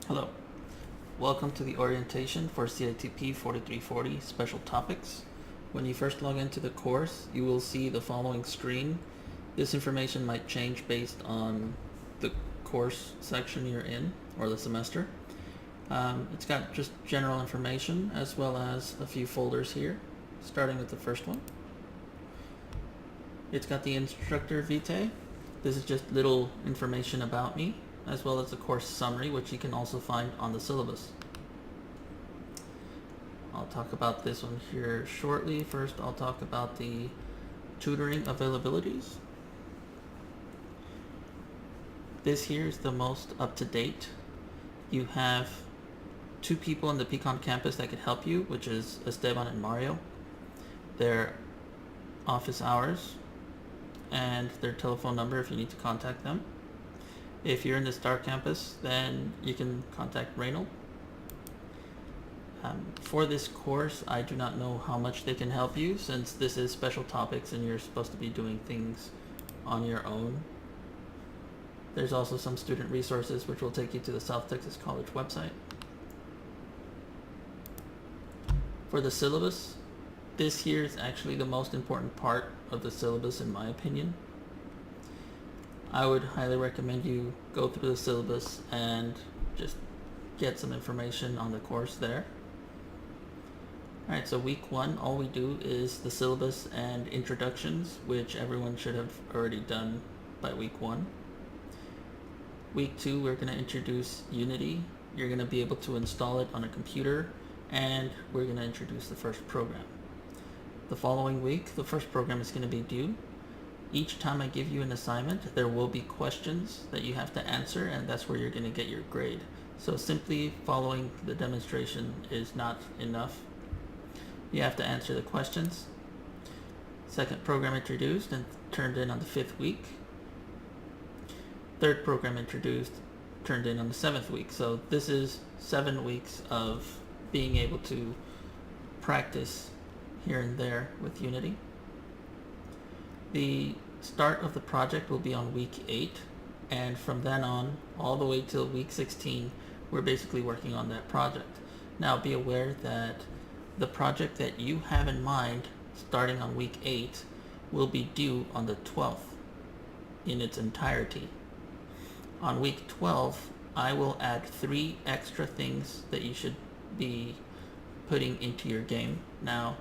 Hello. Welcome to the orientation for CITP 4340 Special Topics. When you first log into the course, you will see the following screen. This information might change based on the course section you're in or the semester. It's got just general information as well as a few folders here, starting with the first one. It's got the instructor vitae. This is just little information about me, as well as the course summary, which you can also find on the syllabus. I'll talk about this one here shortly. First, I'll talk about the tutoring availabilities. This here is the most up-to-date. You have two people on the Pecan campus that could help you, which is Esteban and Mario. Their office hours and their telephone number if you need to contact them. If you're in the Star campus, then you can contact Reynold. For this course, I do not know how much they can help you, since this is special topics and you're supposed to be doing things on your own. There's also some student resources which will take you to the South Texas College website. For the syllabus, this here is actually the most important part of the syllabus in my opinion. I would highly recommend you go through the syllabus and just get some information on the course there. Alright, so week 1, all we do is the syllabus and introductions, which everyone should have already done by week 1. Week 2, we're going to introduce Unity. You're going to be able to install it on a computer, and we're going to introduce the first program. The following week, the first program is going to be due. Each time I give you an assignment, there will be questions that you have to answer, and that's where you're going to get your grade. So simply following the demonstration is not enough. You have to answer the questions. Second program introduced and turned in on the 5th week. Third program introduced, turned in on the 7th week. So this is 7 weeks of being able to practice here and there with Unity. The start of the project will be on week 8, and from then on all the way till week 16 we're basically working on that project. Now be aware that the project that you have in mind starting on week 8 will be due on the 12th in its entirety. On week 12 I will add 3 extra things that you should be putting into your game. Now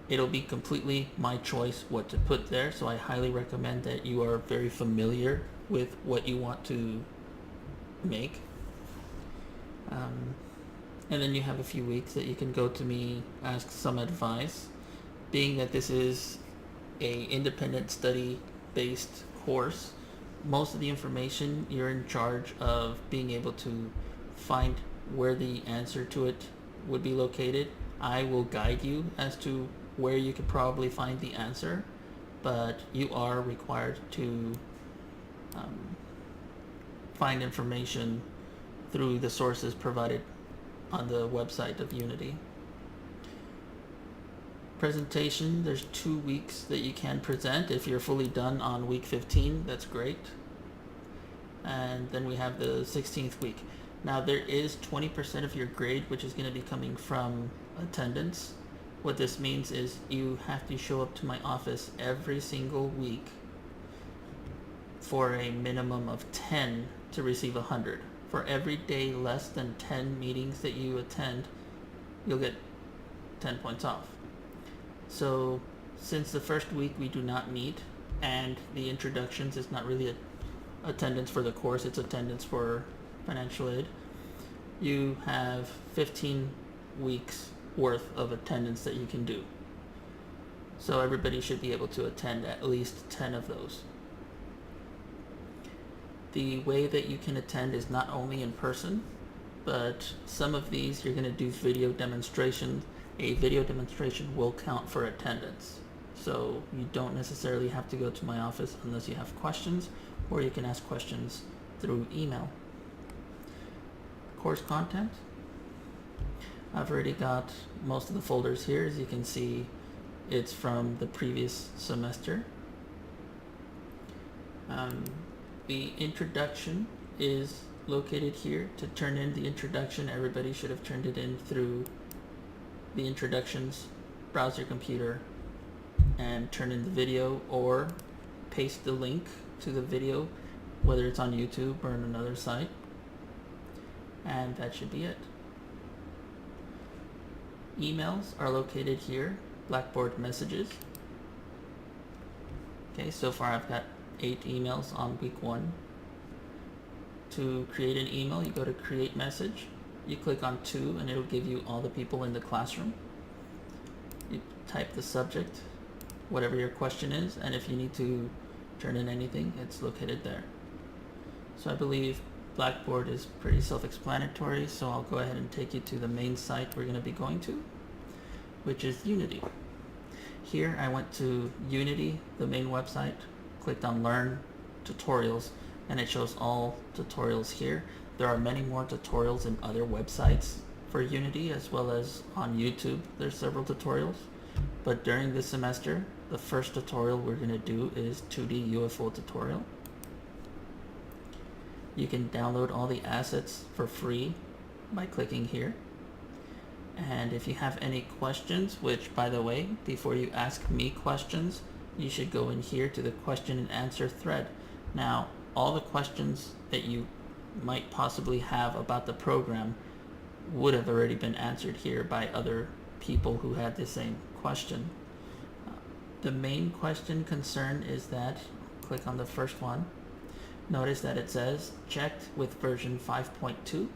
it'll be completely my choice what to put there, so I highly recommend that you are very familiar with what you want to make. And then you have a few weeks that you can go to me, ask some advice. Being that this is a independent study based course, most of the information you're in charge of being able to find where the answer to it would be located. I will guide you as to where you could probably find the answer, but you are required to find information through the sources provided on the website of Unity. Presentation, there's 2 weeks that you can present. If you're fully done on week 15, that's great. And then we have the 16th week. Now there is 20% of your grade which is going to be coming from attendance. What this means is you have to show up to my office every single week for a minimum of 10 to receive 100. For every day less than 10 meetings that you attend, you'll get 10 points off. So since the first week we do not meet, and the introductions is not really attendance for the course, it's attendance for financial aid, you have 15 weeks worth of attendance that you can do. So everybody should be able to attend at least 10 of those. The way that you can attend is not only in person, but some of these you're going to do video demonstrations. A video demonstration will count for attendance. So you don't necessarily have to go to my office unless you have questions, or you can ask questions through email. Course content. I've already got most of the folders here. As you can see, it's from the previous semester. The introduction is located here to turn in the introduction. Everybody should have turned it in through the introductions, browse your computer, and turn in the video, or paste the link to the video, whether it's on YouTube or on another site. And that should be it. Emails are located here, Blackboard messages. Okay, so far I've got 8 emails on week 1. To create an email, you go to create message, you click on to, and it'll give you all the people in the classroom. You type the subject, whatever your question is, and if you need to turn in anything, it's located there. So I believe Blackboard is pretty self-explanatory, so I'll go ahead and take you to the main site we're going to be going to, which is Unity. Here I went to Unity, the main website, clicked on Learn Tutorials, and it shows all tutorials here. There are many more tutorials in other websites for Unity, as well as on YouTube. There's several tutorials, but during this semester, the first tutorial we're going to do is 2D UFO tutorial. You can download all the assets for free by clicking here. And if you have any questions, which by the way, before you ask me questions, you should go in here to the question and answer thread. Now, all the questions that you might possibly have about the program would have already been answered here by other people who had the same question. The main question concern is that, click on the first one, notice that it says checked with version 5.2.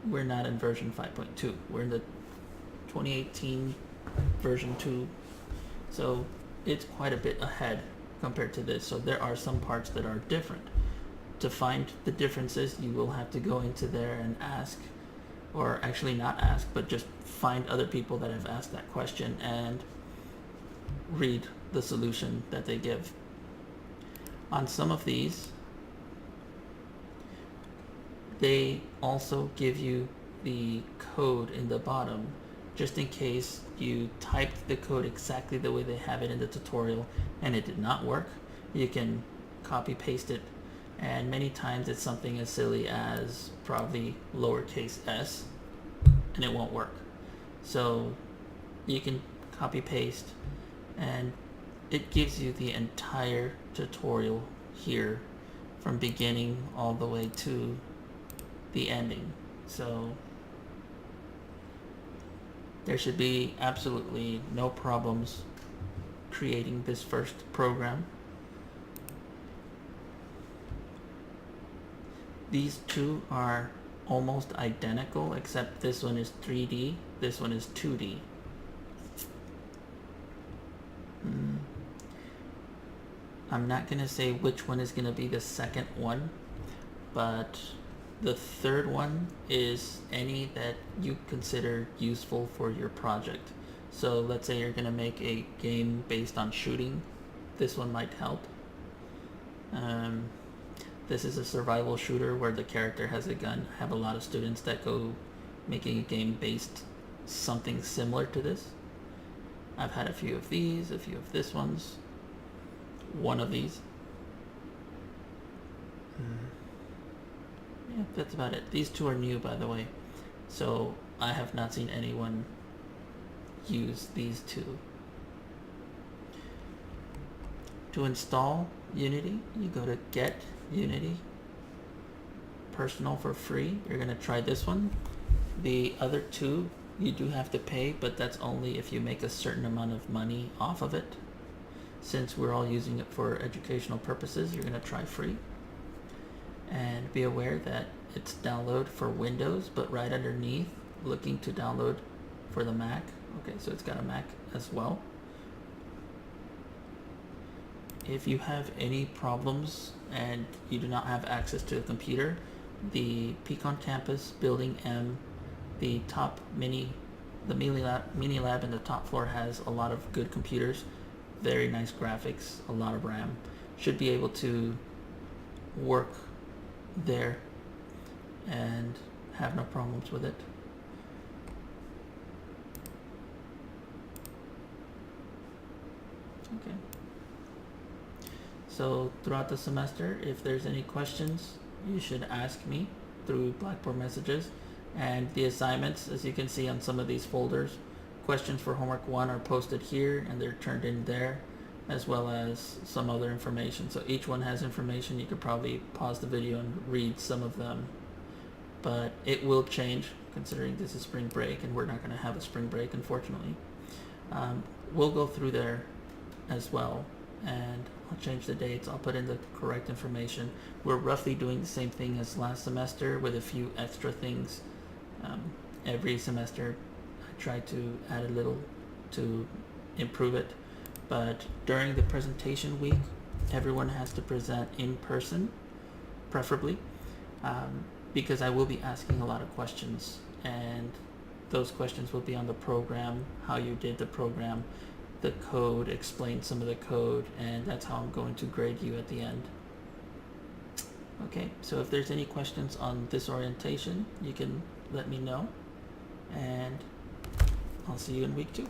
We're not in version 5.2. We're in the 2018 version 2. So it's quite a bit ahead compared to this. So there are some parts that are different. To find the differences, you will have to go into there and ask, or actually not ask, but just find other people that have asked that question and read the solution that they give. On some of these, they also give you the code in the bottom, just in case you typed the code exactly the way they have it in the tutorial and it did not work. You can copy paste it, and many times it's something as silly as probably lowercase s, and it won't work. So you can copy paste, and it gives you the entire tutorial here from beginning all the way to the ending. So there should be absolutely no problems creating this first program. These two are almost identical, except this one is 3D, this one is 2D. I'm not going to say which one is going to be the second one, but the third one is any that you consider useful for your project. So let's say you're going to make a game based on shooting. This one might help. This is a survival shooter where the character has a gun. I have a lot of students that go making a game based something similar to this. I've had a few of these, a few of this ones, one of these. Yeah, that's about it. These two are new, by the way, so I have not seen anyone use these two. To install Unity, you go to Get Unity Personal for free. You're going to try this one. The other two you do have to pay, but that's only if you make a certain amount of money off of it. Since we're all using it for educational purposes, you're going to try free. And be aware that it's download for Windows, but right underneath, looking to download for the Mac. Okay, so it's got a Mac as well. If you have any problems and you do not have access to a computer, the Pecan Campus Building M, the top mini lab in the top floor has a lot of good computers, very nice graphics, a lot of RAM. Should be able to work there and have no problems with it. Okay. So throughout the semester, if there's any questions you should ask me through Blackboard messages. And the assignments, as you can see on some of these folders, questions for homework 1 are posted here and they're turned in there, as well as some other information. So each one has information. You could probably pause the video and read some of them, but it will change considering this is spring break and we're not going to have a spring break, unfortunately. We'll go through there as well, and I'll change the dates. I'll put in the correct information. We're roughly doing the same thing as last semester with a few extra things. Every semester I try to add a little to improve it, but during the presentation week everyone has to present in person, preferably, because I will be asking a lot of questions, and those questions will be on the program, how you did the program, the code, explain some of the code, and that's how I'm going to grade you at the end. Okay, so if there's any questions on this orientation, you can let me know, and I'll see you in week 2.